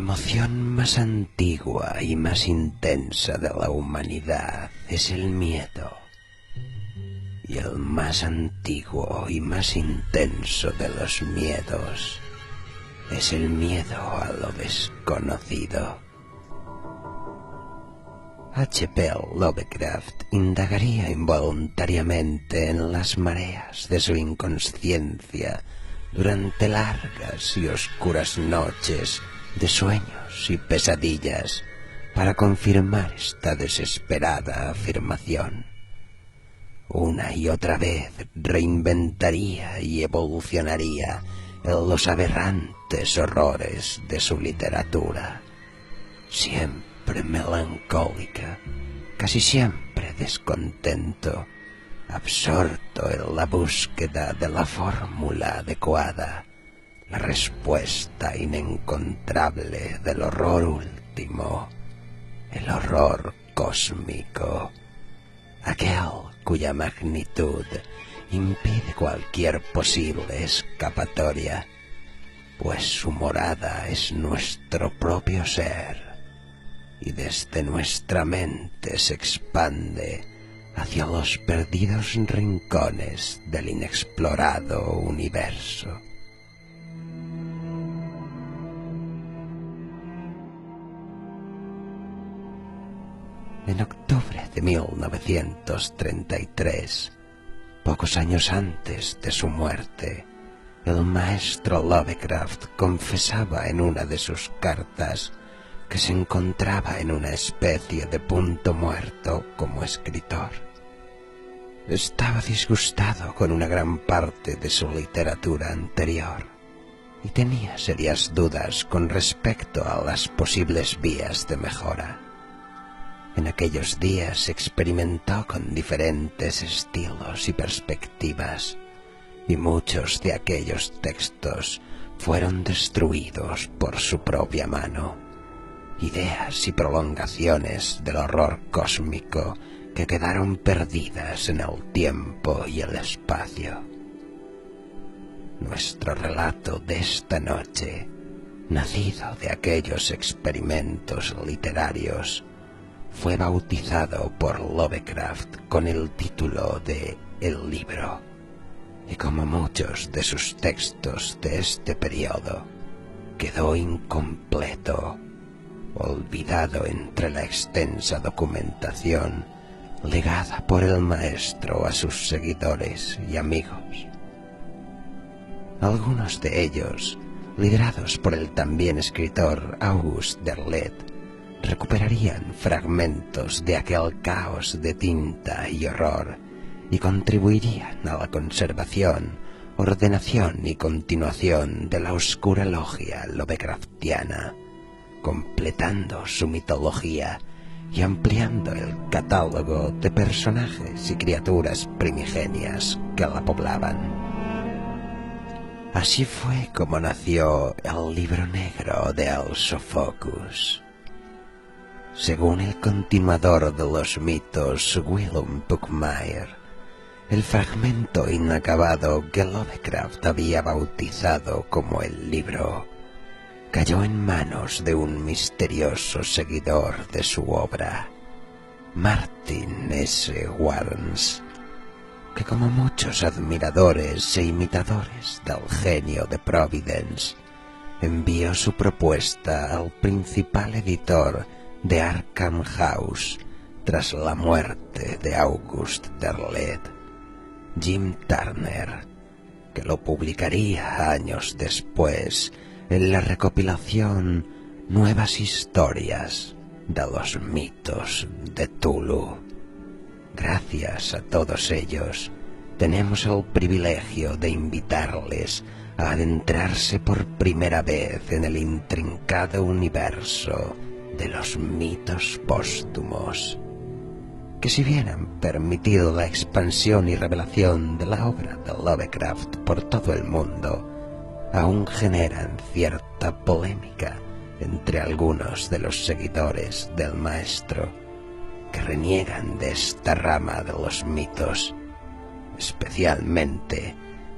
emoción más antigua y más intensa de la humanidad es el miedo. Y el más antiguo y más intenso de los miedos es el miedo a lo desconocido. H.P. Lovecraft indagaría involuntariamente en las mareas de su inconsciencia durante largas y oscuras noches de sueños y pesadillas para confirmar esta desesperada afirmación. Una y otra vez reinventaría y evolucionaría en los aberrantes horrores de su literatura, siempre melancólica, casi siempre descontento, absorto en la búsqueda de la fórmula adecuada, la respuesta inencontrable del horror último, el horror cósmico, aquel cuya magnitud impide cualquier posible escapatoria, pues su morada es nuestro propio ser, y desde nuestra mente se expande hacia los perdidos rincones del inexplorado universo. En octubre de 1933, pocos años antes de su muerte, el maestro Lovecraft confesaba en una de sus cartas que se encontraba en una especie de punto muerto como escritor. Estaba disgustado con una gran parte de su literatura anterior y tenía serias dudas con respecto a las posibles vías de mejora. En aquellos días experimentó con diferentes estilos y perspectivas, y muchos de aquellos textos fueron destruidos por su propia mano. Ideas y prolongaciones del horror cósmico que quedaron perdidas en el tiempo y el espacio. Nuestro relato de esta noche, nacido de aquellos experimentos literarios, fue bautizado por Lovecraft con el título de El Libro, y como muchos de sus textos de este periodo, quedó incompleto, olvidado entre la extensa documentación legada por el maestro a sus seguidores y amigos. Algunos de ellos, liderados por el también escritor Auguste Derleth, recuperarían fragmentos de aquel caos de tinta y horror y contribuirían a la conservación, ordenación y continuación de la oscura logia lovecraftiana, completando su mitología y ampliando el catálogo de personajes y criaturas primigenias que la poblaban. Así fue como nació el Libro Negro de Al-Sophocles. Según el continuador de los mitos Willem Puckmeyer, el fragmento inacabado que Lovecraft había bautizado como el libro cayó en manos de un misterioso seguidor de su obra, Martin S. Warnes, que como muchos admiradores e imitadores del genio de Providence, envió su propuesta al principal editor de Arkham House tras la muerte de Auguste Derleth, Jim Turner, que lo publicaría años después en la recopilación Nuevas Historias de los Mitos de Tulu. Gracias a todos ellos, tenemos el privilegio de invitarles a adentrarse por primera vez en el intrincado universo de los mitos póstumos, que si bien han permitido la expansión y revelación de la obra de Lovecraft por todo el mundo, aún generan cierta polémica entre algunos de los seguidores del maestro que reniegan de esta rama de los mitos, especialmente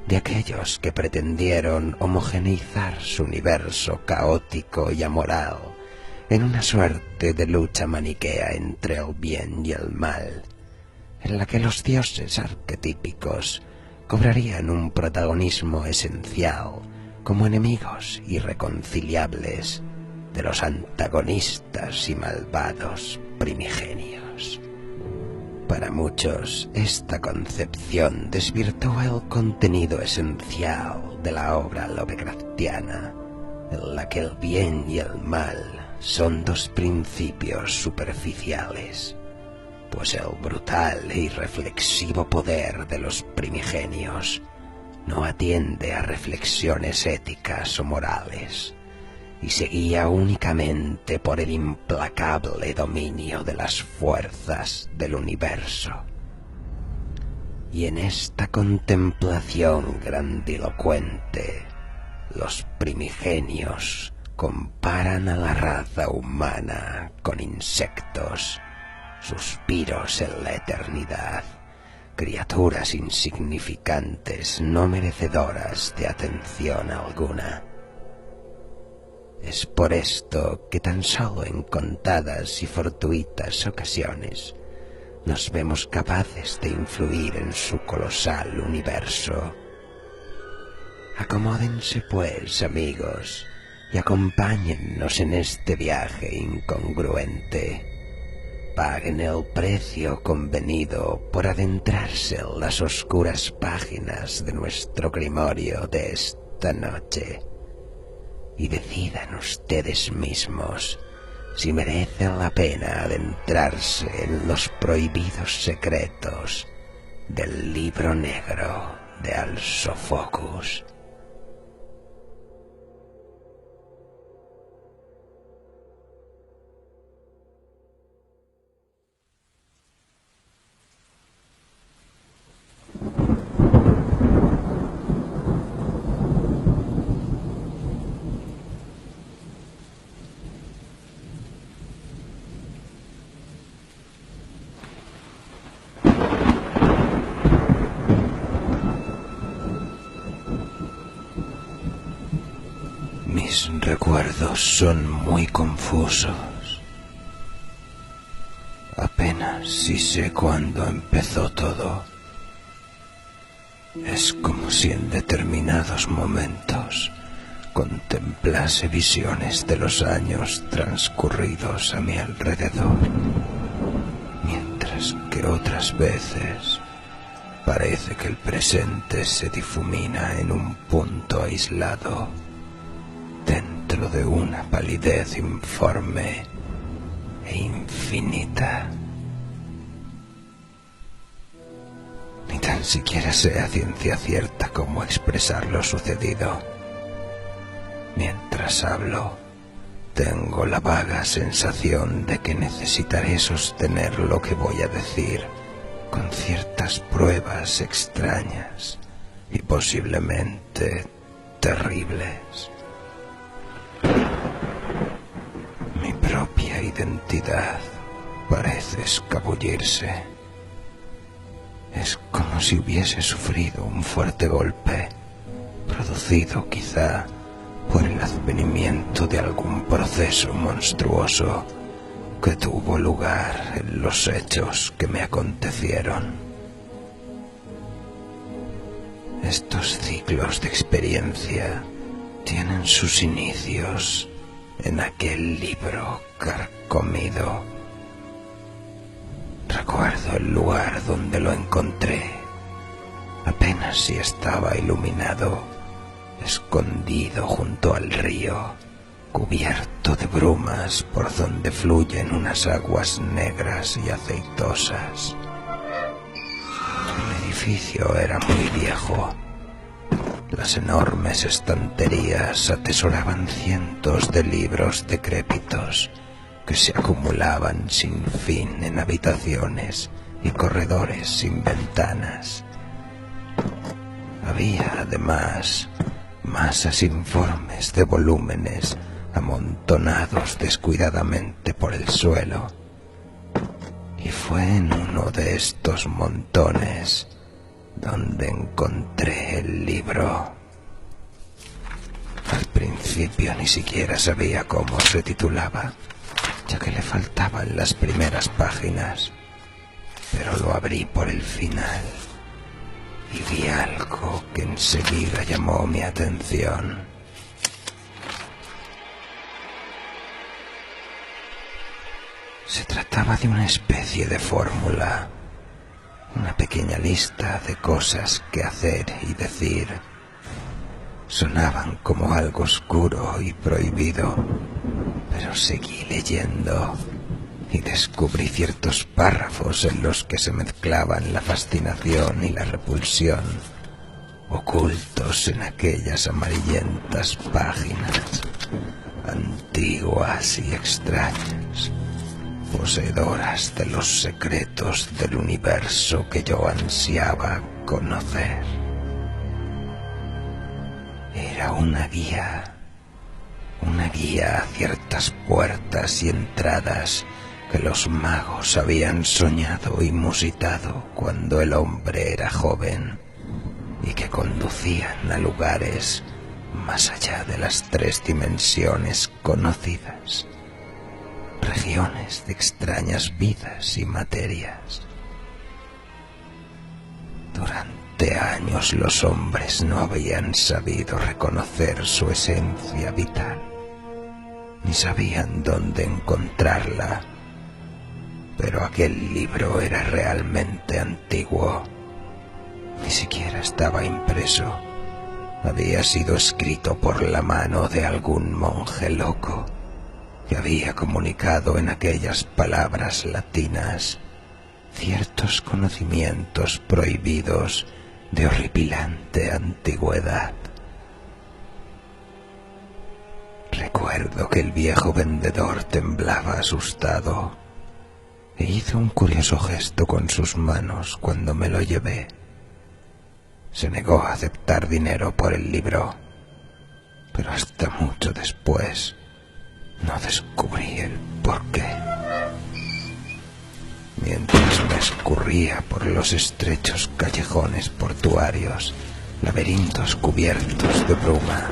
de aquellos que pretendieron homogeneizar su universo caótico y amoral en una suerte de lucha maniquea entre el bien y el mal, en la que los dioses arquetípicos cobrarían un protagonismo esencial como enemigos irreconciliables de los antagonistas y malvados primigenios. Para muchos, esta concepción desvirtúa el contenido esencial de la obra lovecraftiana, en la que el bien y el mal son dos principios superficiales, pues el brutal e irreflexivo poder de los primigenios no atiende a reflexiones éticas o morales, y se guía únicamente por el implacable dominio de las fuerzas del universo. Y en esta contemplación grandilocuente, los primigenios comparan a la raza humana con insectos, suspiros en la eternidad, criaturas insignificantes no merecedoras de atención alguna. Es por esto que tan solo en contadas y fortuitas ocasiones nos vemos capaces de influir en su colosal universo. Acomódense pues, amigos, y acompáñennos en este viaje incongruente. Paguen el precio convenido por adentrarse en las oscuras páginas de nuestro grimorio de esta noche. Y decidan ustedes mismos si merece la pena adentrarse en los prohibidos secretos del libro negro de Al-Sofocus. Mis recuerdos son muy confusos. Apenas si sé cuándo empezó todo. Es como si en determinados momentos contemplase visiones de los años transcurridos a mi alrededor, mientras que otras veces parece que el presente se difumina en un punto aislado, dentro de una palidez informe e infinita. Ni tan siquiera sé a ciencia cierta cómo expresar lo sucedido. Mientras hablo, tengo la vaga sensación de que necesitaré sostener lo que voy a decir con ciertas pruebas extrañas y posiblemente terribles. Mi propia identidad parece escabullirse. Es como si hubiese sufrido un fuerte golpe, producido quizá por el advenimiento de algún proceso monstruoso que tuvo lugar en los hechos que me acontecieron. Estos ciclos de experiencia tienen sus inicios en aquel libro carcomido. Recuerdo el lugar donde lo encontré. Apenas si estaba iluminado, escondido junto al río, cubierto de brumas por donde fluyen unas aguas negras y aceitosas. El edificio era muy viejo. Las enormes estanterías atesoraban cientos de libros decrépitos que se acumulaban sin fin en habitaciones y corredores sin ventanas. Había, además, masas informes de volúmenes amontonados descuidadamente por el suelo. Y fue en uno de estos montones donde encontré el libro. Al principio ni siquiera sabía cómo se titulaba, ya que le faltaban las primeras páginas, pero lo abrí por el final y vi algo que enseguida llamó mi atención. Se trataba de una especie de fórmula, una pequeña lista de cosas que hacer y decir. Sonaban como algo oscuro y prohibido, pero seguí leyendo y descubrí ciertos párrafos en los que se mezclaban la fascinación y la repulsión, ocultos en aquellas amarillentas páginas, antiguas y extrañas, poseedoras de los secretos del universo que yo ansiaba conocer. Era una guía a ciertas puertas y entradas que los magos habían soñado y musitado cuando el hombre era joven, y que conducían a lugares más allá de las 3 dimensiones conocidas, regiones de extrañas vidas y materias. Durante años los hombres no habían sabido reconocer su esencia vital, ni sabían dónde encontrarla, pero aquel libro era realmente antiguo. Ni siquiera estaba impreso. Había sido escrito por la mano de algún monje loco que había comunicado en aquellas palabras latinas ciertos conocimientos prohibidos de horripilante antigüedad. Recuerdo que el viejo vendedor temblaba asustado e hizo un curioso gesto con sus manos cuando me lo llevé. Se negó a aceptar dinero por el libro, pero hasta mucho después no descubrí el porqué. Mientras me escurría por los estrechos callejones portuarios, laberintos cubiertos de bruma,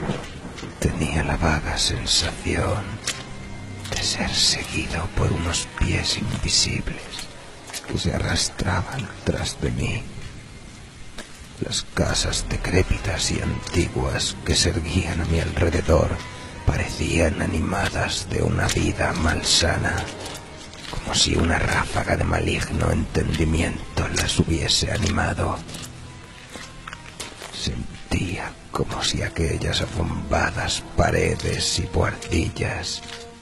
tenía la vaga sensación de ser seguido por unos pies invisibles que se arrastraban tras de mí. Las casas decrépitas y antiguas que se erguían a mi alrededor parecían animadas de una vida malsana, como si una ráfaga de maligno entendimiento las hubiese animado. Sentía como si aquellas abombadas paredes y buhardillas,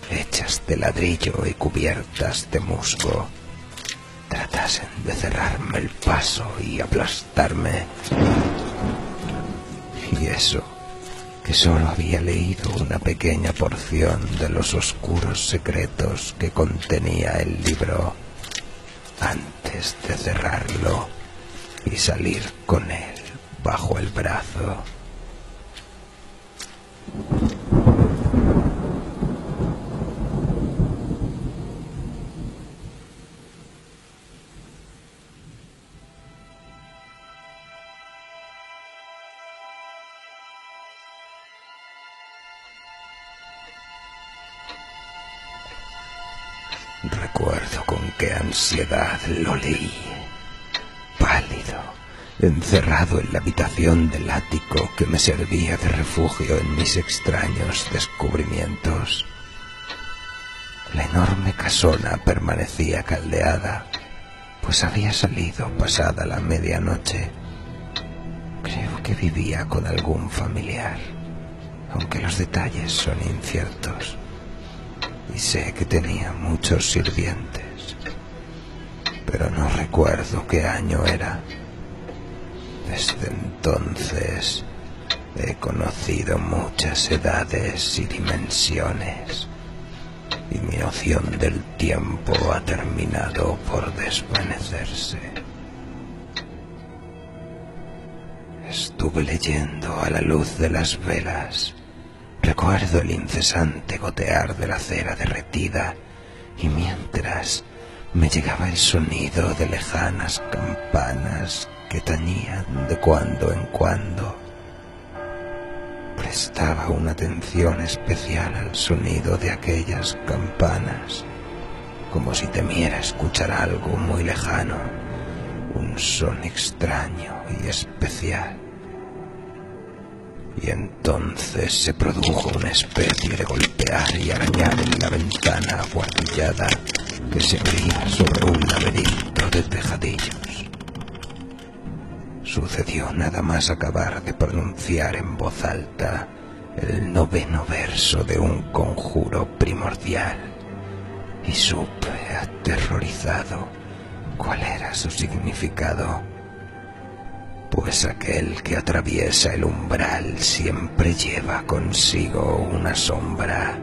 hechas de ladrillo y cubiertas de musgo, tratasen de cerrarme el paso y aplastarme. Y eso, que solo había leído una pequeña porción de los oscuros secretos que contenía el libro antes de cerrarlo y salir con él bajo el brazo. Recuerdo con qué ansiedad lo leí, pálido, encerrado en la habitación del ático que me servía de refugio en mis extraños descubrimientos. La enorme casona permanecía caldeada, pues había salido pasada la medianoche. Creo que vivía con algún familiar, aunque los detalles son inciertos. Y sé que tenía muchos sirvientes, pero no recuerdo qué año era. Desde entonces he conocido muchas edades y dimensiones, y mi noción del tiempo ha terminado por desvanecerse. Estuve leyendo a la luz de las velas. Recuerdo el incesante gotear de la cera derretida y mientras me llegaba el sonido de lejanas campanas que tañían de cuando en cuando. Prestaba una atención especial al sonido de aquellas campanas, como si temiera escuchar algo muy lejano, un son extraño y especial. Y entonces se produjo una especie de golpear y arañar en la ventana aguardillada que se abría sobre un laberinto de tejadillos. Sucedió nada más acabar de pronunciar en voz alta el 9º verso de un conjuro primordial, y supe, aterrorizado, cuál era su significado. Pues aquel que atraviesa el umbral siempre lleva consigo una sombra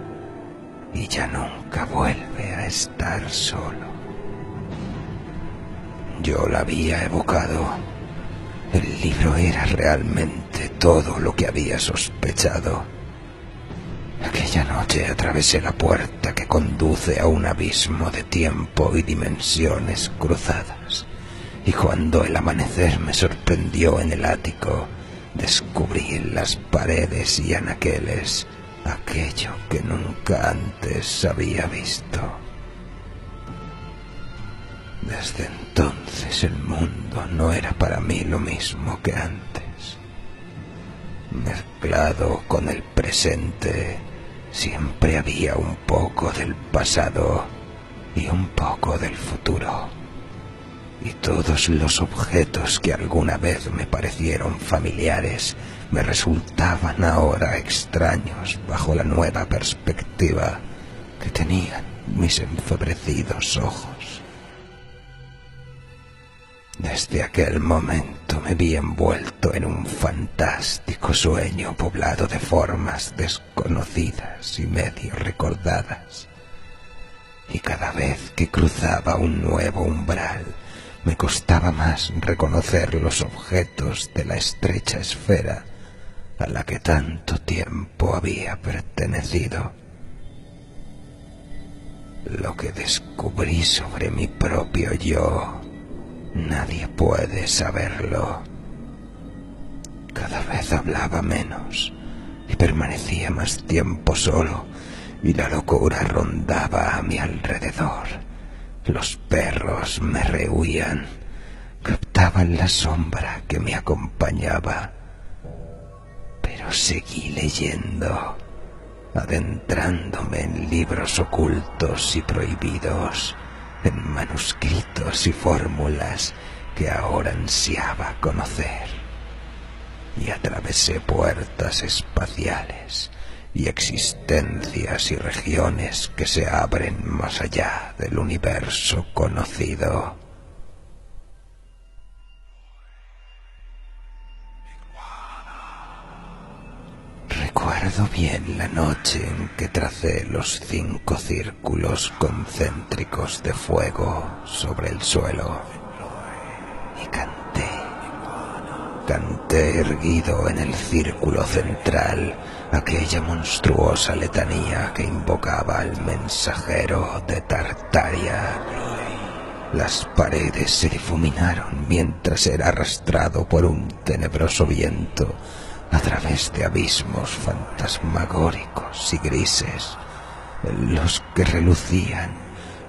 y ya nunca vuelve a estar solo. Yo la había evocado. El libro era realmente todo lo que había sospechado. Aquella noche atravesé la puerta que conduce a un abismo de tiempo y dimensiones cruzadas. Y cuando el amanecer me sorprendió en el ático, descubrí en las paredes y anaqueles aquello que nunca antes había visto. Desde entonces el mundo no era para mí lo mismo que antes. Mezclado con el presente, siempre había un poco del pasado y un poco del futuro. Y todos los objetos que alguna vez me parecieron familiares me resultaban ahora extraños bajo la nueva perspectiva que tenían mis enfebrecidos ojos. Desde aquel momento me vi envuelto en un fantástico sueño poblado de formas desconocidas y medio recordadas. Y cada vez que cruzaba un nuevo umbral, me costaba más reconocer los objetos de la estrecha esfera a la que tanto tiempo había pertenecido. Lo que descubrí sobre mi propio yo, nadie puede saberlo. Cada vez hablaba menos y permanecía más tiempo solo, y la locura rondaba a mi alrededor. Los perros me rehuían, captaban la sombra que me acompañaba. Pero seguí leyendo, adentrándome en libros ocultos y prohibidos, en manuscritos y fórmulas que ahora ansiaba conocer. Y atravesé puertas espaciales y existencias y regiones que se abren más allá del universo conocido. Recuerdo bien la noche en que tracé los 5 círculos concéntricos de fuego sobre el suelo y canté erguido en el círculo central aquella monstruosa letanía que invocaba al mensajero de Tartaria. Las paredes se difuminaron mientras era arrastrado por un tenebroso viento a través de abismos fantasmagóricos y grises, en los que relucían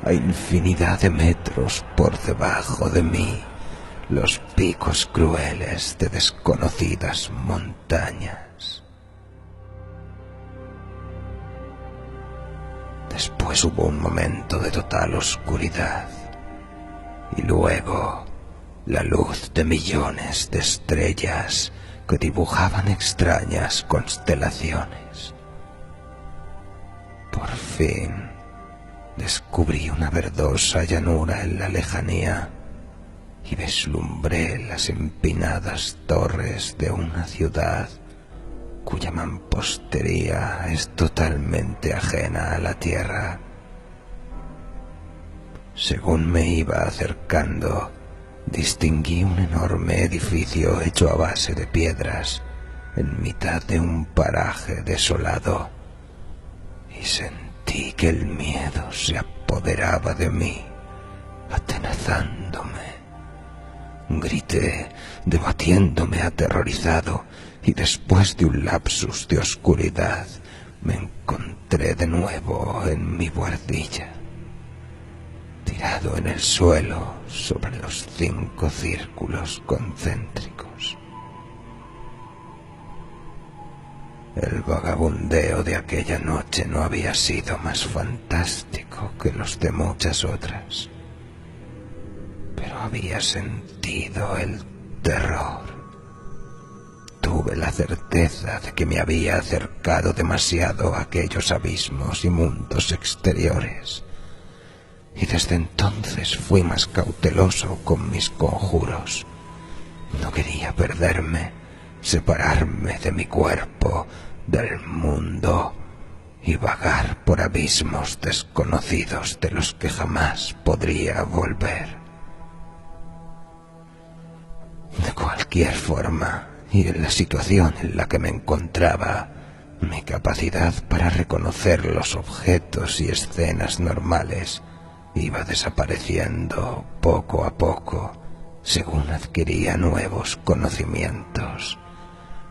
a infinidad de metros por debajo de mí los picos crueles de desconocidas montañas. Después hubo un momento de total oscuridad, y luego la luz de millones de estrellas que dibujaban extrañas constelaciones. Por fin descubrí una verdosa llanura en la lejanía y vislumbré las empinadas torres de una ciudad cuya mampostería es totalmente ajena a la tierra. Según me iba acercando, distinguí un enorme edificio hecho a base de piedras en mitad de un paraje desolado, y sentí que el miedo se apoderaba de mí atenazándome. Grité, debatiéndome aterrorizado, y después de un lapsus de oscuridad me encontré de nuevo en mi buhardilla, tirado en el suelo sobre los 5 círculos concéntricos. El vagabundeo de aquella noche no había sido más fantástico que los de muchas otras, pero había sentido el terror. Tuve la certeza de que me había acercado demasiado a aquellos abismos y mundos exteriores, y desde entonces fui más cauteloso con mis conjuros. No quería perderme, separarme de mi cuerpo, del mundo, y vagar por abismos desconocidos de los que jamás podría volver. De cualquier forma, y en la situación en la que me encontraba, mi capacidad para reconocer los objetos y escenas normales iba desapareciendo poco a poco según adquiría nuevos conocimientos,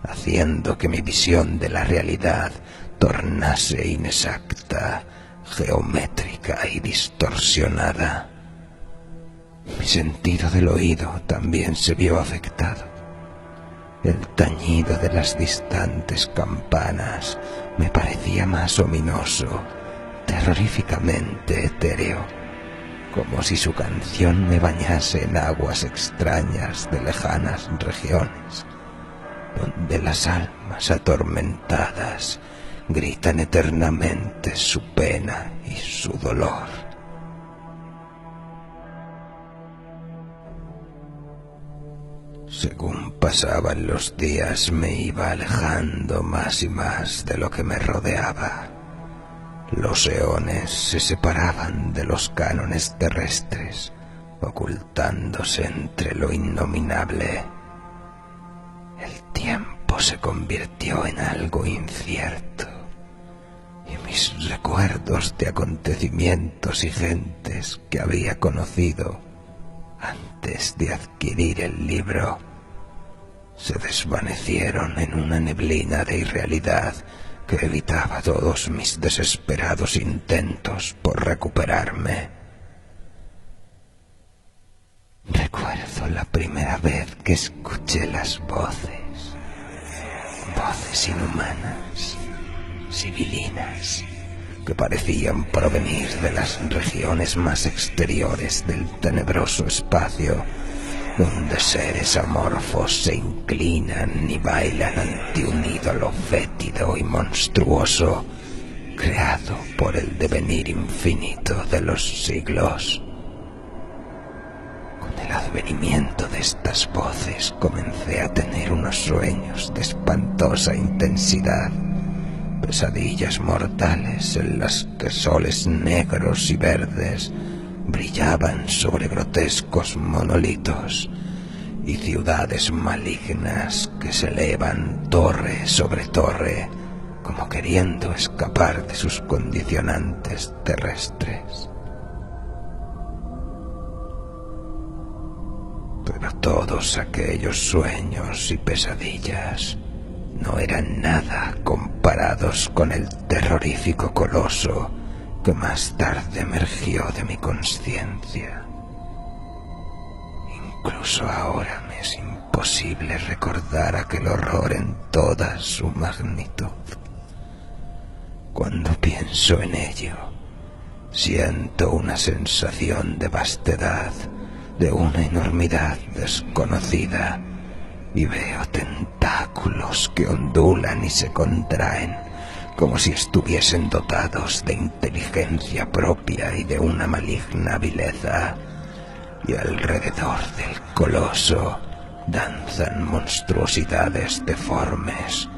haciendo que mi visión de la realidad tornase inexacta, geométrica y distorsionada. Mi sentido del oído también se vio afectado. El tañido de las distantes campanas me parecía más ominoso, terroríficamente etéreo, como si su canción me bañase en aguas extrañas de lejanas regiones, donde las almas atormentadas gritan eternamente su pena y su dolor. Según pasaban los días me iba alejando más y más de lo que me rodeaba. Los eones se separaban de los cánones terrestres, ocultándose entre lo innominable. El tiempo se convirtió en algo incierto, y mis recuerdos de acontecimientos y gentes que había conocido antes de adquirir el libro se desvanecieron en una neblina de irrealidad que evitaba todos mis desesperados intentos por recuperarme. Recuerdo la primera vez que escuché las voces inhumanas, sibilinas, que parecían provenir de las regiones más exteriores del tenebroso espacio, donde seres amorfos se inclinan y bailan ante un ídolo fétido y monstruoso, creado por el devenir infinito de los siglos. Con el advenimiento de estas voces comencé a tener unos sueños de espantosa intensidad, pesadillas mortales en las que soles negros y verdes brillaban sobre grotescos monolitos y ciudades malignas que se elevan torre sobre torre como queriendo escapar de sus condicionantes terrestres. Pero todos aquellos sueños y pesadillas no eran nada comparados con el terrorífico coloso que más tarde emergió de mi consciencia. Incluso ahora me es imposible recordar aquel horror en toda su magnitud. Cuando pienso en ello, siento una sensación de vastedad, de una enormidad desconocida, y veo tentáculos que ondulan y se contraen, como si estuviesen dotados de inteligencia propia y de una maligna vileza, y alrededor del coloso danzan monstruosidades deformes,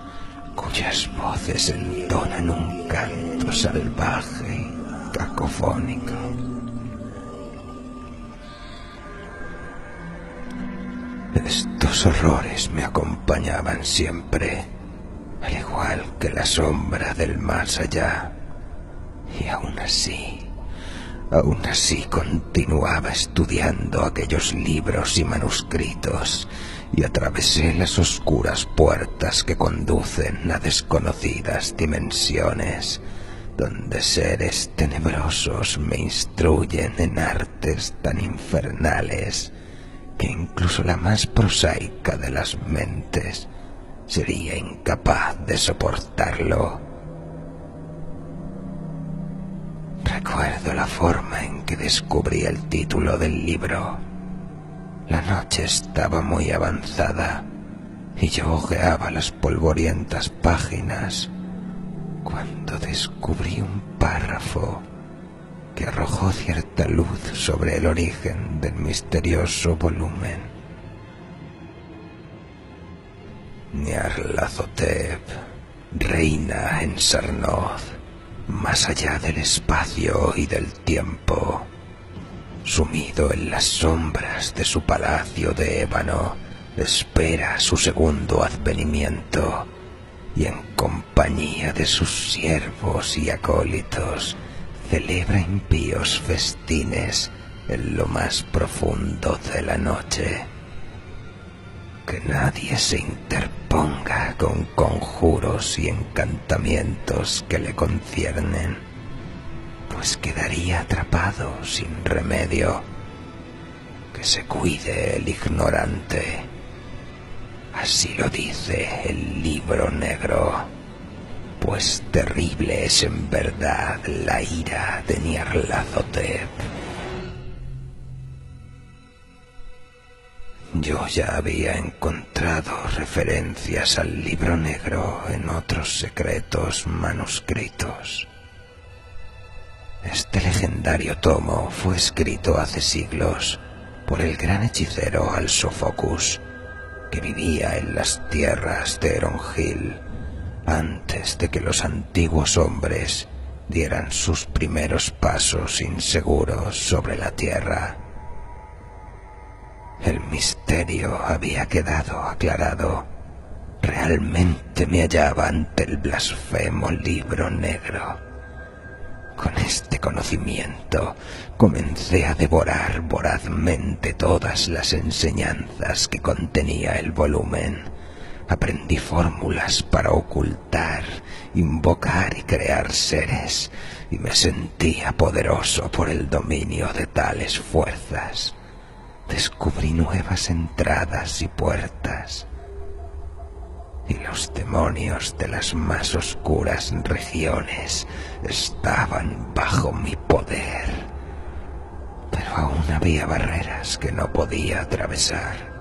cuyas voces entonan un canto salvaje y cacofónico. Estos horrores me acompañaban siempre, al igual que la sombra del más allá, y aún así Aún así continuaba estudiando aquellos libros y manuscritos y atravesé las oscuras puertas que conducen a desconocidas dimensiones, donde seres tenebrosos me instruyen en artes tan infernales que incluso la más prosaica de las mentes sería incapaz de soportarlo. Recuerdo la forma en que descubrí el título del libro. La noche estaba muy avanzada y yo hojeaba las polvorientas páginas cuando descubrí un párrafo que arrojó cierta luz sobre el origen del misterioso volumen. Nyarlathotep reina en Sarnoth, más allá del espacio y del tiempo. Sumido en las sombras de su palacio de ébano, espera su segundo advenimiento y en compañía de sus siervos y acólitos celebra impíos festines en lo más profundo de la noche. Que nadie se interponga con conjuros y encantamientos que le conciernen, pues quedaría atrapado sin remedio. Que se cuide el ignorante. Así lo dice el libro negro, pues terrible es en verdad la ira de Nyarlathotep. Yo ya había encontrado referencias al libro negro en otros secretos manuscritos. Este legendario tomo fue escrito hace siglos por el gran hechicero Al-Sophocus, que vivía en las tierras de Eronhil antes de que los antiguos hombres dieran sus primeros pasos inseguros sobre la tierra. El misterio había quedado aclarado. Realmente me hallaba ante el blasfemo libro negro. Con este conocimiento comencé a devorar vorazmente todas las enseñanzas que contenía el volumen. Aprendí fórmulas para ocultar, invocar y crear seres, y me sentía poderoso por el dominio de tales fuerzas. Descubrí nuevas entradas y puertas, y los demonios de las más oscuras regiones estaban bajo mi poder. Pero aún había barreras que no podía atravesar.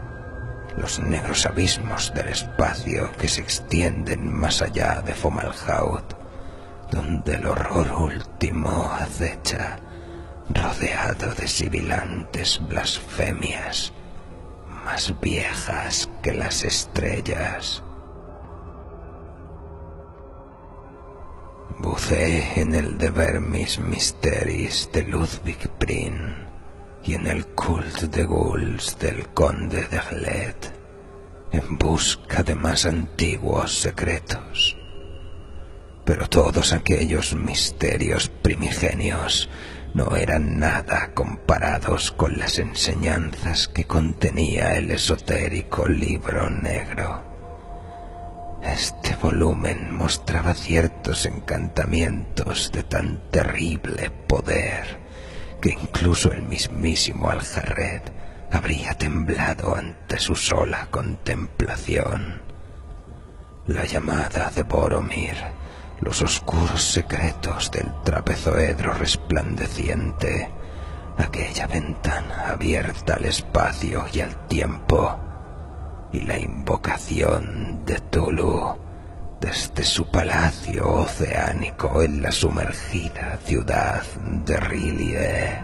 Los negros abismos del espacio que se extienden más allá de Fomalhaut, donde el horror último acecha, rodeado de sibilantes blasfemias, más viejas que las estrellas. Buceé en el De Vermis Mysteris de Ludwig Prin y en el Cult de Ghouls del Conde de Gled, en busca de más antiguos secretos. Pero todos aquellos misterios primigenios no eran nada comparados con las enseñanzas que contenía el esotérico libro negro. Este volumen mostraba ciertos encantamientos de tan terrible poder que incluso el mismísimo Aljarret habría temblado ante su sola contemplación. La llamada de Boromir, los oscuros secretos del trapezoedro resplandeciente, aquella ventana abierta al espacio y al tiempo, y la invocación de Tulu desde su palacio oceánico en la sumergida ciudad de R'lyeh.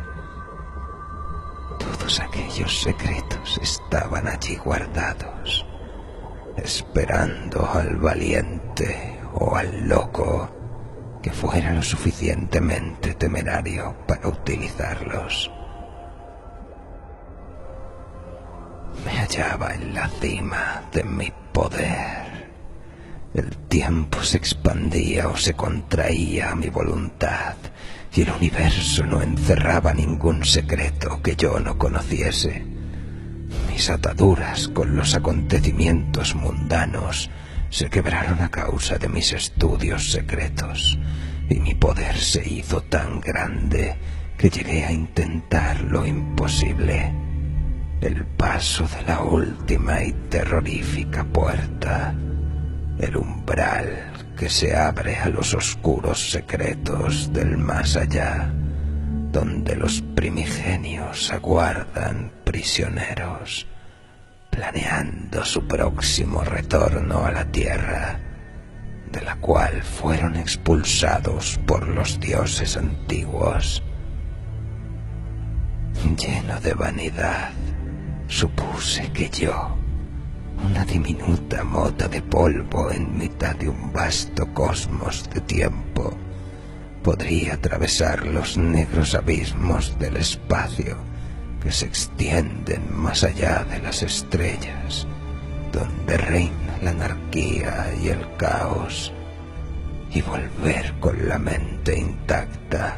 Todos aquellos secretos estaban allí guardados, esperando al valiente o al loco que fuera lo suficientemente temerario para utilizarlos. Me hallaba en la cima de mi poder. El tiempo se expandía o se contraía a mi voluntad, y el universo no encerraba ningún secreto que yo no conociese. Mis ataduras con los acontecimientos mundanos se quebraron a causa de mis estudios secretos, y mi poder se hizo tan grande que llegué a intentar lo imposible: el paso de la última y terrorífica puerta, el umbral que se abre a los oscuros secretos del más allá, donde los primigenios aguardan prisioneros, planeando su próximo retorno a la tierra, de la cual fueron expulsados por los dioses antiguos. Lleno de vanidad, supuse que yo, una diminuta mota de polvo en mitad de un vasto cosmos de tiempo, podría atravesar los negros abismos del espacio que se extienden más allá de las estrellas, donde reina la anarquía y el caos, y volver con la mente intacta,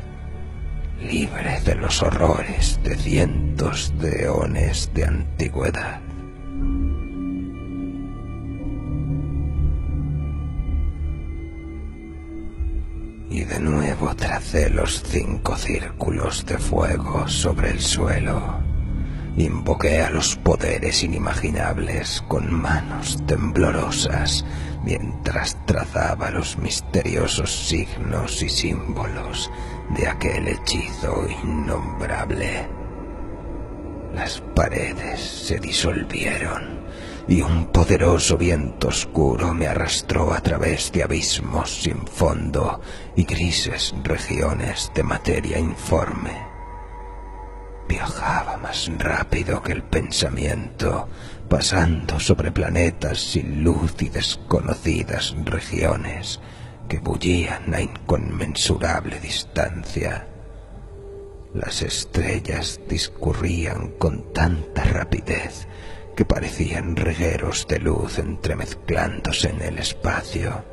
libre de los horrores de cientos de eones de antigüedad. Y de nuevo tracé los 5 círculos de fuego sobre el suelo. Invoqué a los poderes inimaginables con manos temblorosas mientras trazaba los misteriosos signos y símbolos de aquel hechizo innombrable. Las paredes se disolvieron y un poderoso viento oscuro me arrastró a través de abismos sin fondo y grises regiones de materia informe. Viajaba más rápido que el pensamiento, pasando sobre planetas sin luz y desconocidas regiones que bullían a inconmensurable distancia. Las estrellas discurrían con tanta rapidez que parecían regueros de luz entremezclándose en el espacio,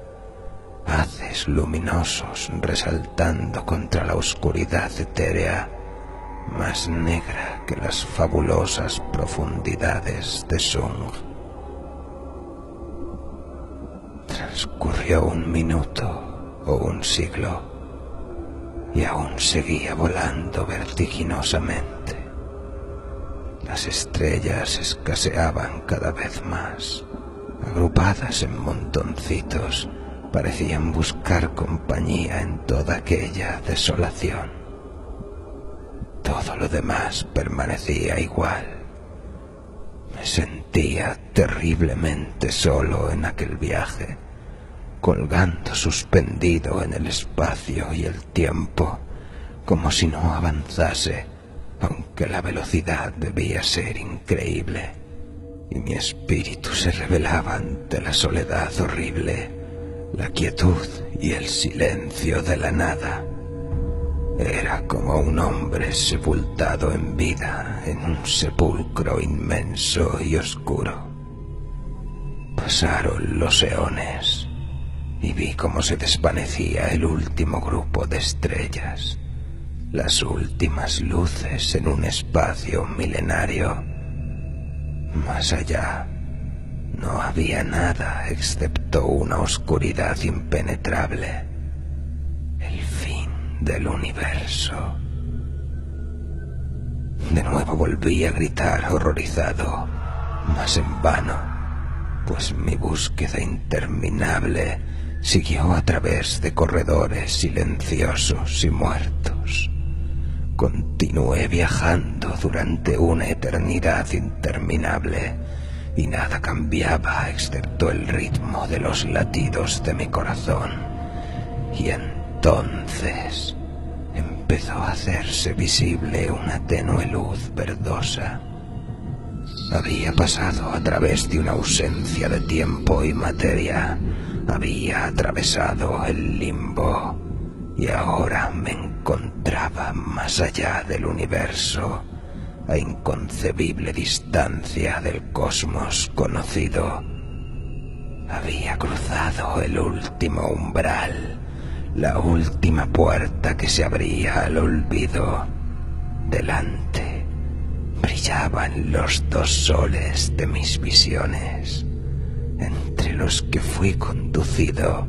haces luminosos resaltando contra la oscuridad etérea, más negra que las fabulosas profundidades de Sung. Transcurrió un minuto o un siglo, y aún seguía volando vertiginosamente. Las estrellas escaseaban cada vez más. Agrupadas en montoncitos, parecían buscar compañía en toda aquella desolación. Todo lo demás permanecía igual. Me sentía terriblemente solo en aquel viaje, colgando suspendido en el espacio y el tiempo, como si no avanzase, aunque la velocidad debía ser increíble, y mi espíritu se rebelaba ante la soledad horrible, la quietud y el silencio de la nada. Era como un hombre sepultado en vida en un sepulcro inmenso y oscuro. Pasaron los eones y vi cómo se desvanecía el último grupo de estrellas, las últimas luces en un espacio milenario. Más allá no había nada excepto una oscuridad impenetrable, el fin del universo. De nuevo volví a gritar horrorizado, mas en vano, pues mi búsqueda interminable siguió a través de corredores silenciosos y muertos. Continué viajando durante una eternidad interminable y nada cambiaba excepto el ritmo de los latidos de mi corazón. Y entonces empezó a hacerse visible una tenue luz verdosa. Había pasado a través de una ausencia de tiempo y materia. Había atravesado el limbo y ahora me encontraba más allá del universo, a inconcebible distancia del cosmos conocido. Había cruzado el último umbral, la última puerta que se abría al olvido. Delante brillaban los dos soles de mis visiones, entre los que fui conducido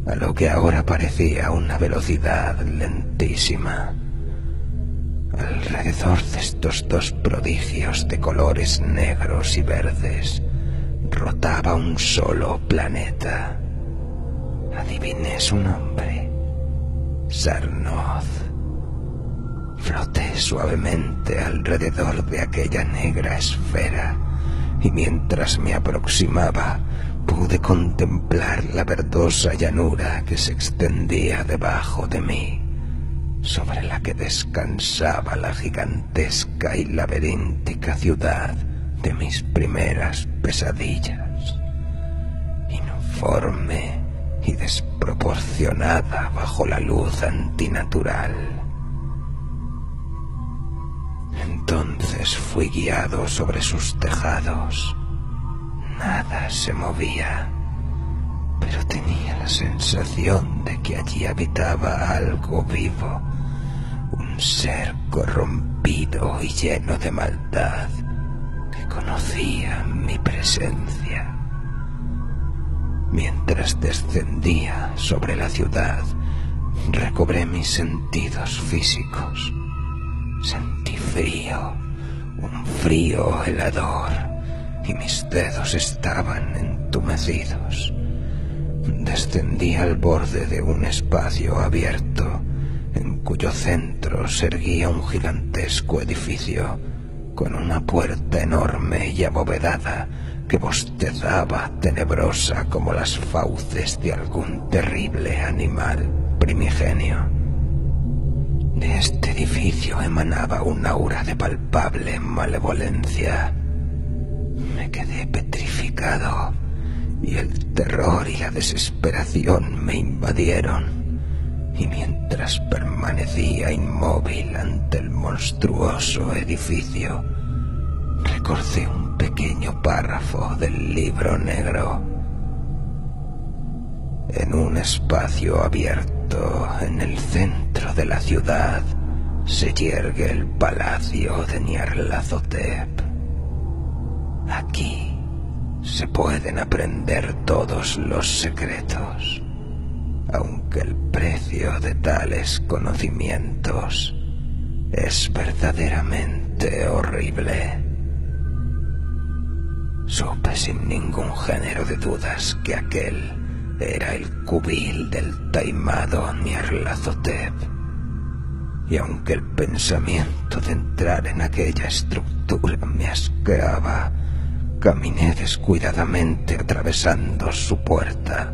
a lo que ahora parecía una velocidad lentísima. Alrededor de estos dos prodigios de colores negros y verdes rotaba un solo planeta. Adiviné su nombre: Sarnoth. Floté suavemente alrededor de aquella negra esfera y mientras me aproximaba pude contemplar la verdosa llanura que se extendía debajo de mí, sobre la que descansaba la gigantesca y laberíntica ciudad de mis primeras pesadillas, informe y desproporcionada bajo la luz antinatural. Entonces fui guiado sobre sus tejados. Nada se movía, pero tenía la sensación de que allí habitaba algo vivo, un ser corrompido y lleno de maldad que conocía mi presencia. Mientras descendía sobre la ciudad, recobré mis sentidos físicos. Sentí frío, un frío helador, y mis dedos estaban entumecidos. Descendí al borde de un espacio abierto, en cuyo centro se erguía un gigantesco edificio, con una puerta enorme y abovedada que bostezaba tenebrosa como las fauces de algún terrible animal primigenio. De este edificio emanaba un aura de palpable malevolencia. Me quedé petrificado y el terror y la desesperación me invadieron, y mientras permanecía inmóvil ante el monstruoso edificio, recordé un pequeño párrafo del libro negro. En un espacio abierto en el centro de la ciudad se yergue el palacio de Nyarlathotep. Aquí se pueden aprender todos los secretos, aunque el precio de tales conocimientos es verdaderamente horrible. Supe sin ningún género de dudas que aquel era el cubil del taimado Nyarlathotep, y aunque el pensamiento de entrar en aquella estructura me asqueaba, caminé descuidadamente atravesando su puerta,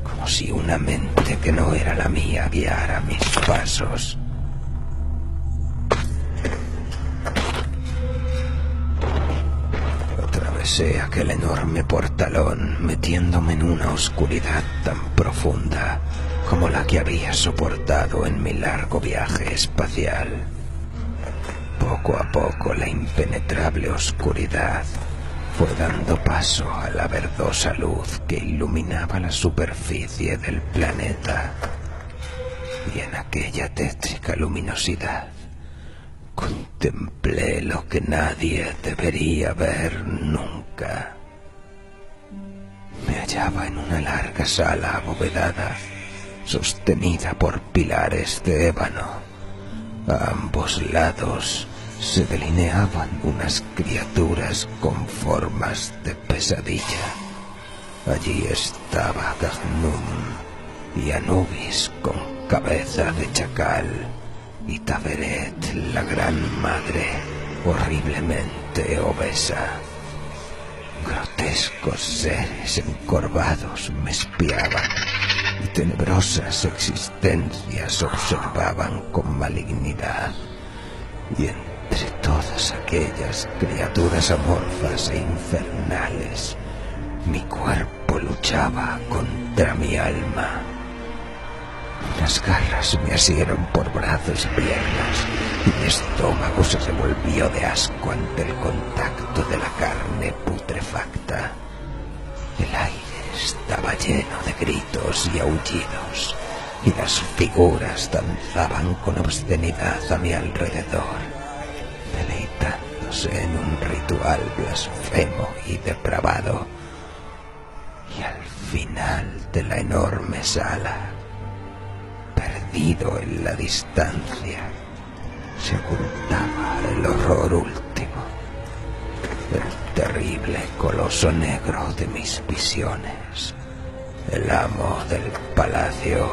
como si una mente que no era la mía guiara mis pasos. Atravesé aquel enorme portalón, metiéndome en una oscuridad tan profunda como la que había soportado en mi largo viaje espacial. Poco a poco la impenetrable oscuridad fue dando paso a la verdosa luz que iluminaba la superficie del planeta, y en aquella tétrica luminosidad contemplé lo que nadie debería ver nunca. Me hallaba en una larga sala abovedada, sostenida por pilares de ébano. A ambos lados se delineaban unas criaturas con formas de pesadilla. Allí estaba Gagnum y Anubis con cabeza de chacal, y Taberet, la gran madre, horriblemente obesa. Grotescos seres encorvados me espiaban, y tenebrosas existencias observaban con malignidad. Y entre todas aquellas criaturas amorfas e infernales, mi cuerpo luchaba contra mi alma. Unas garras me asieron por brazos y piernas, y mi estómago se revolvió de asco ante el contacto de la carne putrefacta. El aire estaba lleno de gritos y aullidos, y las figuras danzaban con obscenidad a mi alrededor, deleitándose en un ritual blasfemo y depravado. Y al final de la enorme sala, perdido en la distancia, se ocultaba el horror último, el terrible coloso negro de mis visiones, el amo del palacio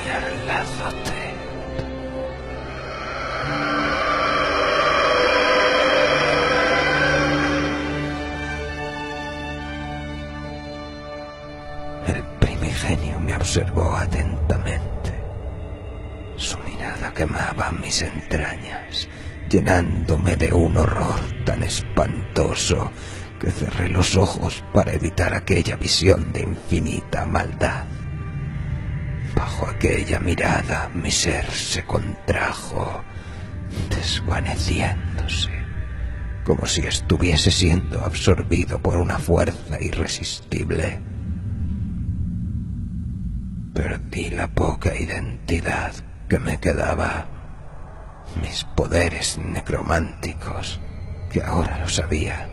Nyarlathotep. El primigenio me observó atentamente. Su mirada quemaba mis entrañas, llenándome de un horror tan espantoso que cerré los ojos para evitar aquella visión de infinita maldad. Bajo aquella mirada mi ser se contrajo, desvaneciéndose, como si estuviese siendo absorbido por una fuerza irresistible. Perdí la poca identidad que me quedaba. Mis poderes necrománticos, que ahora lo sabía,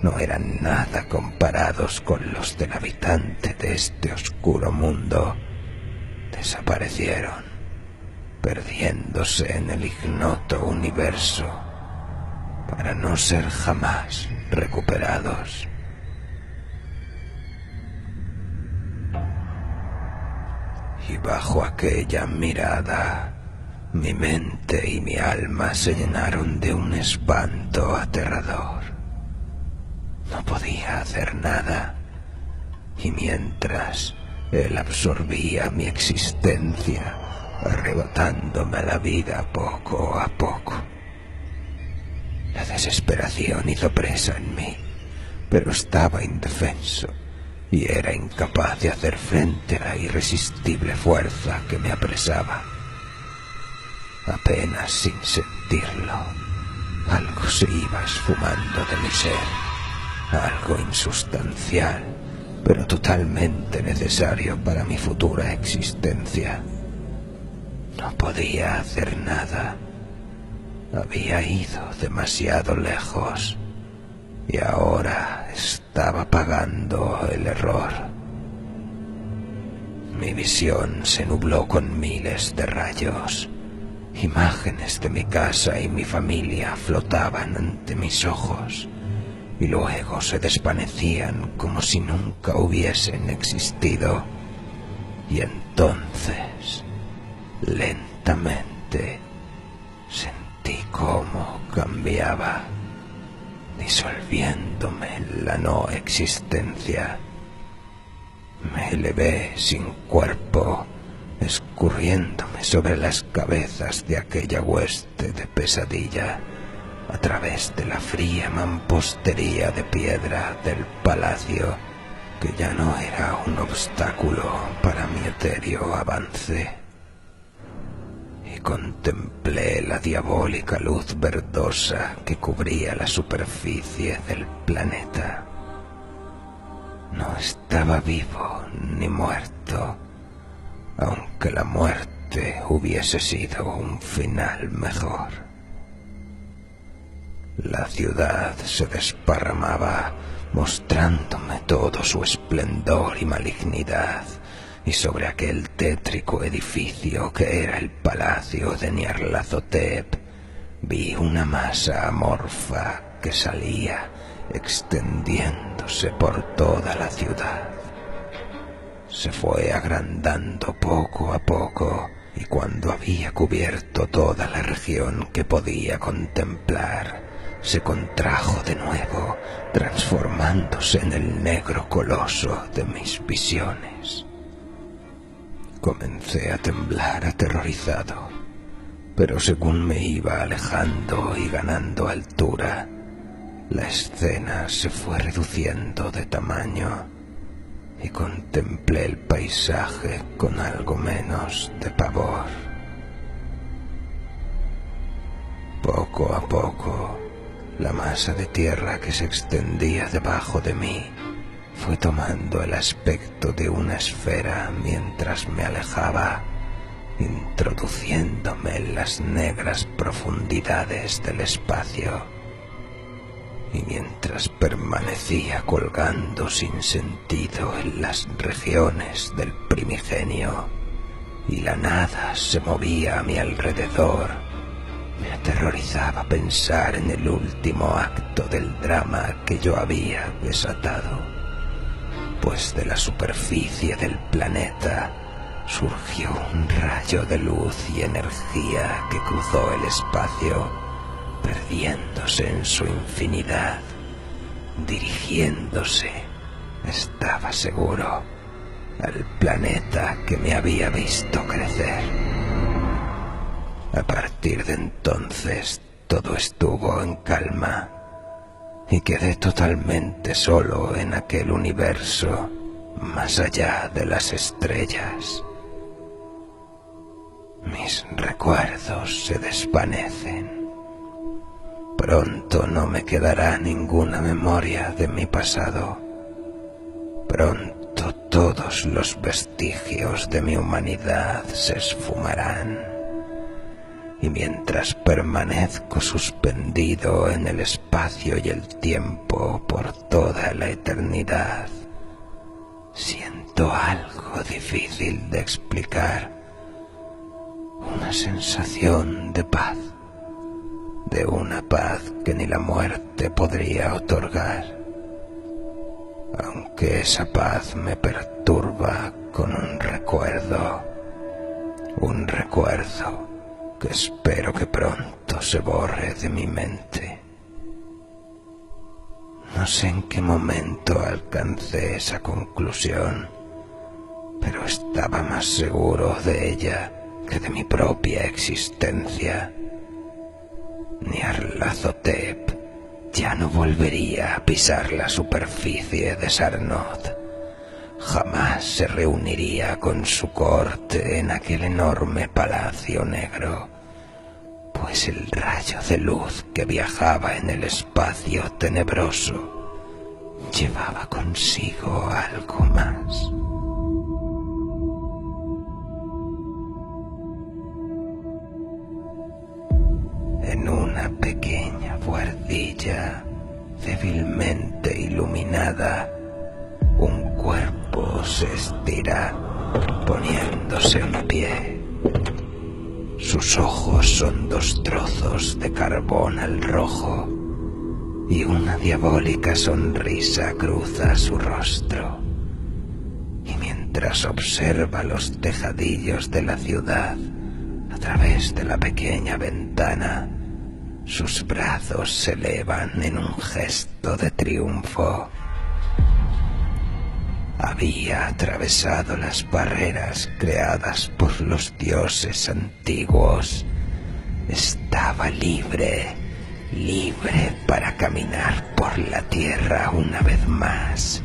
no eran nada comparados con los del habitante de este oscuro mundo. Desaparecieron, perdiéndose en el ignoto universo, para no ser jamás recuperados. Y bajo aquella mirada, mi mente y mi alma se llenaron de un espanto aterrador. No podía hacer nada, y mientras él absorbía mi existencia, arrebatándome la vida poco a poco. La desesperación hizo presa en mí, pero estaba indefenso y era incapaz de hacer frente a la irresistible fuerza que me apresaba. Apenas sin sentirlo, algo se iba esfumando de mi ser, algo insustancial, pero totalmente necesario para mi futura existencia. No podía hacer nada. Había ido demasiado lejos y ahora estaba pagando el error. Mi visión se nubló con miles de rayos. Imágenes de mi casa y mi familia flotaban ante mis ojos y luego se desvanecían como si nunca hubiesen existido. Y entonces, lentamente, sentí cómo cambiaba, disolviéndome en la no existencia. Me elevé sin cuerpo, escurriéndome sobre las cabezas de aquella hueste de pesadilla, a través de la fría mampostería de piedra del palacio, que ya no era un obstáculo para mi etéreo avance. Y contemplé la diabólica luz verdosa que cubría la superficie del planeta. No estaba vivo ni muerto, aunque la muerte hubiese sido un final mejor. La ciudad se desparramaba, mostrándome todo su esplendor y malignidad, y sobre aquel tétrico edificio que era el palacio de Nyarlathotep vi una masa amorfa que salía extendiéndose por toda la ciudad. Se fue agrandando poco a poco, y cuando había cubierto toda la región que podía contemplar, se contrajo de nuevo, transformándose en el negro coloso de mis visiones. Comencé a temblar aterrorizado, pero según me iba alejando y ganando altura, la escena se fue reduciendo de tamaño y contemplé el paisaje con algo menos de pavor. Poco a poco, la masa de tierra que se extendía debajo de mí fue tomando el aspecto de una esfera mientras me alejaba, introduciéndome en las negras profundidades del espacio. Y mientras permanecía colgando sin sentido en las regiones del primigenio y la nada se movía a mi alrededor, me aterrorizaba pensar en el último acto del drama que yo había desatado, pues de la superficie del planeta surgió un rayo de luz y energía que cruzó el espacio, perdiéndose en su infinidad, dirigiéndose, estaba seguro, al planeta que me había visto crecer. A partir de entonces todo estuvo en calma y quedé totalmente solo en aquel universo más allá de las estrellas. Mis recuerdos se desvanecen. Pronto no me quedará ninguna memoria de mi pasado. Pronto todos los vestigios de mi humanidad se esfumarán. Y mientras permanezco suspendido en el espacio y el tiempo por toda la eternidad, siento algo difícil de explicar, una sensación de paz, de una paz que ni la muerte podría otorgar, aunque esa paz me perturba con un recuerdo que espero que pronto se borre de mi mente. No sé en qué momento alcancé esa conclusión, pero estaba más seguro de ella que de mi propia existencia. Nyarlathotep ya no volvería a pisar la superficie de Sarnoth. Jamás se reuniría con su corte en aquel enorme palacio negro, pues el rayo de luz que viajaba en el espacio tenebroso llevaba consigo algo más. En una pequeña buhardilla débilmente iluminada, un cuerpo se estira, poniéndose en pie. Sus ojos son 2 trozos de carbón al rojo y una diabólica sonrisa cruza su rostro. Y mientras observa los tejadillos de la ciudad a través de la pequeña ventana, sus brazos se elevan en un gesto de triunfo. Había atravesado las barreras creadas por los dioses antiguos. Estaba libre para caminar por la tierra una vez más,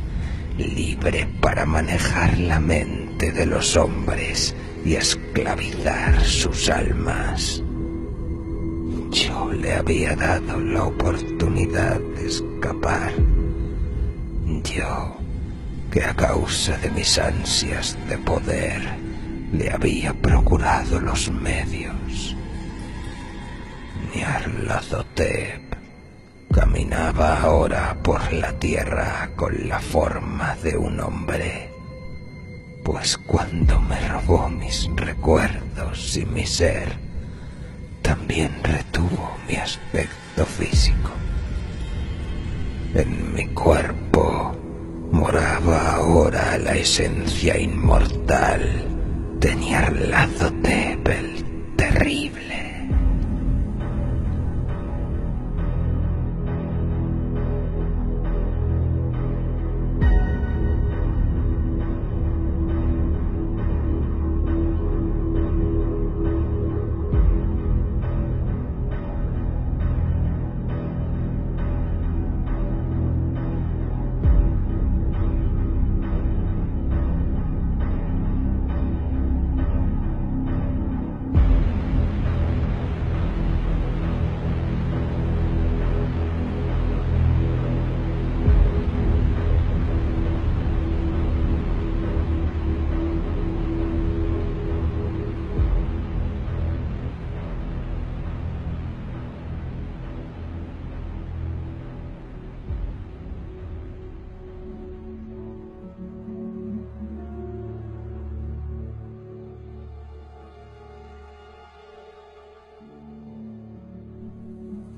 libre para manejar la mente de los hombres y esclavizar sus almas. Yo le había dado la oportunidad de escapar. Yo, que a causa de mis ansias de poder le había procurado los medios. Nyarlathotep caminaba ahora por la tierra con la forma de un hombre, pues cuando me robó mis recuerdos y mi ser, también retuvo mi aspecto físico. En mi cuerpo moraba ahora la esencia inmortal de Nyarlathotep el terrible.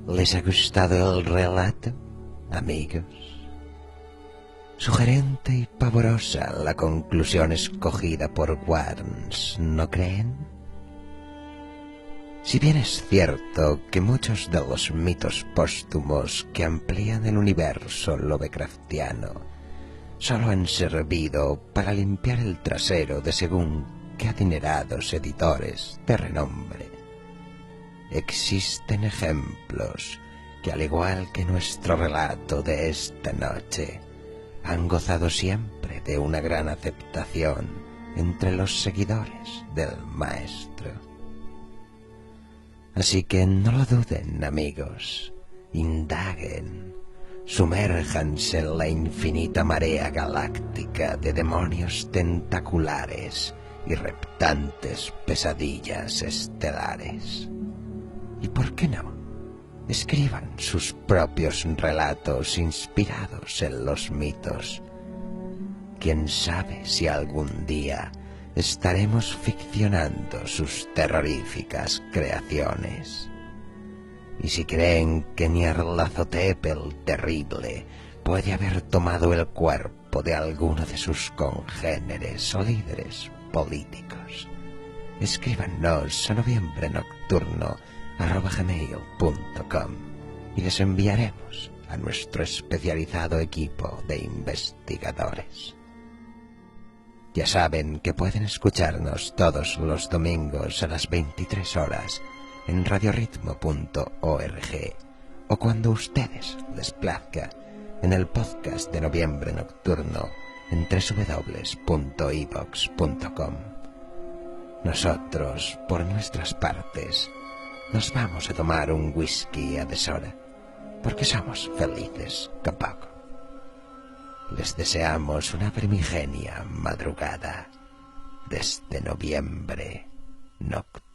¿Les ha gustado el relato, amigos? Sugerente y pavorosa la conclusión escogida por Warnes, ¿no creen? Si bien es cierto que muchos de los mitos póstumos que amplían el universo lovecraftiano solo han servido para limpiar el trasero de según qué adinerados editores de renombre, existen ejemplos que, al igual que nuestro relato de esta noche, han gozado siempre de una gran aceptación entre los seguidores del maestro. Así que no lo duden, amigos, indaguen, sumérjanse en la infinita marea galáctica de demonios tentaculares y reptantes pesadillas estelares. ¿Y por qué no? Escriban sus propios relatos inspirados en los mitos. Quién sabe si algún día estaremos ficcionando sus terroríficas creaciones. Y si creen que Nyarlathotep el Terrible puede haber tomado el cuerpo de alguno de sus congéneres o líderes políticos, escríbanos a noviembrenocturno@gmail.com y les enviaremos a nuestro especializado equipo de investigadores. Ya saben que pueden escucharnos todos los domingos a las 23 horas en radioritmo.org o cuando ustedes les plazca en el podcast de Noviembre Nocturno en www.evox.com. Nosotros, por nuestras partes, nos vamos a tomar un whisky a deshora, porque somos felices poco. Les deseamos una primigenia madrugada desde Noviembre Nocturno.